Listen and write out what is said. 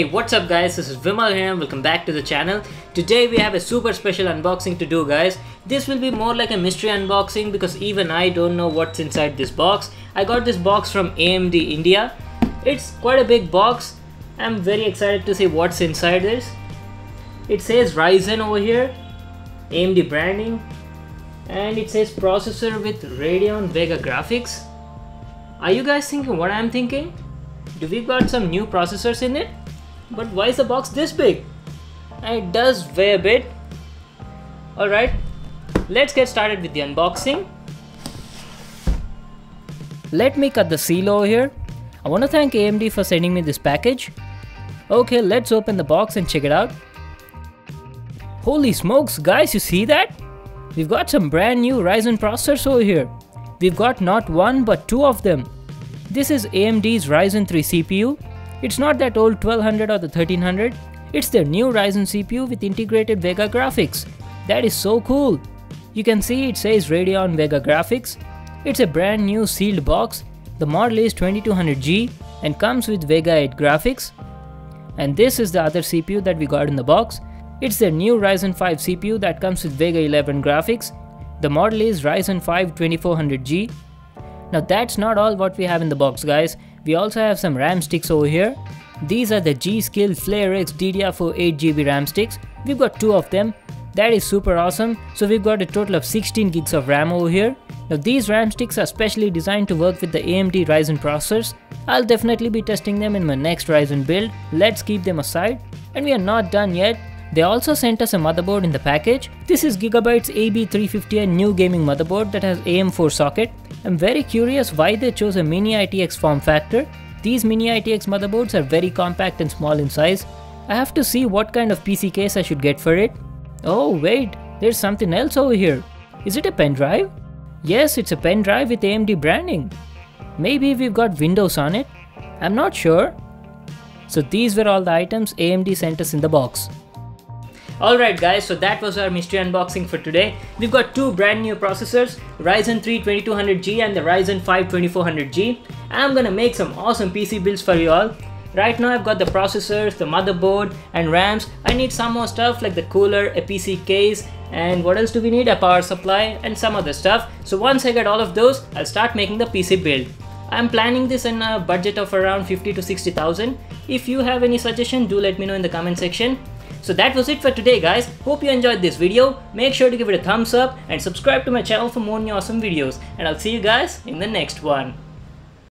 Hey, what's up guys, this is Vimal here and welcome back to the channel. Today we have a super special unboxing to do guys. This will be more like a mystery unboxing because even I don't know what's inside this box. I got this box from AMD India. It's quite a big box. I'm very excited to see what's inside this. It says Risin over here, Amd Branding, and it says processor with Radeon Vega graphics. Are you guys thinking what I'm thinking? Do we got some new processors in it? But why is the box this big? And it does weigh a bit. Alright, let's get started with the unboxing. Let me cut the seal over here. I want to thank AMD for sending me this package. Okay, let's open the box and check it out. Holy smokes guys, you see that? We've got some brand new Ryzen processors over here. We've got not one but two of them. This is AMD's Ryzen 3 CPU. It's not that old 1200 or the 1300. It's their new Ryzen CPU with integrated Vega graphics. That is so cool. You can see it says Radeon Vega graphics. It's a brand new sealed box. The model is 2200G and comes with Vega 8 graphics. And this is the other CPU that we got in the box. It's their new Ryzen 5 CPU that comes with Vega 11 graphics. The model is Ryzen 5 2400G. Now that's not all what we have in the box guys. We also have some RAM sticks over here. These are the G-Skill FlareX DDR4 8GB RAM sticks. We've got two of them. That is super awesome. So we've got a total of 16 gigs of RAM over here. Now these RAM sticks are specially designed to work with the AMD Ryzen processors. I'll definitely be testing them in my next Ryzen build. Let's keep them aside. And we are not done yet. They also sent us a motherboard in the package. This is Gigabyte's AB350i new gaming motherboard that has AM4 socket. I'm very curious why they chose a mini ITX form factor. These mini ITX motherboards are very compact and small in size. I have to see what kind of PC case I should get for it. Oh wait, there's something else over here. Is it a pendrive? Yes, it's a pendrive with AMD branding. Maybe we've got Windows on it. I'm not sure. So these were all the items AMD sent us in the box. Alright guys, so that was our mystery unboxing for today. We've got two brand new processors, Ryzen 3 2200G and the Ryzen 5 2400G. I'm gonna make some awesome PC builds for you all. Right now I've got the processors, the motherboard and RAMs. I need some more stuff like the cooler, a PC case, and what else do we need? A power supply and some other stuff. So once I get all of those, I'll start making the PC build. I'm planning this in a budget of around 50 to 60,000. If you have any suggestion, do let me know in the comment section. So that was it for today guys. Hope you enjoyed this video. Make sure to give it a thumbs up and subscribe to my channel for more new awesome videos. And I'll see you guys in the next one.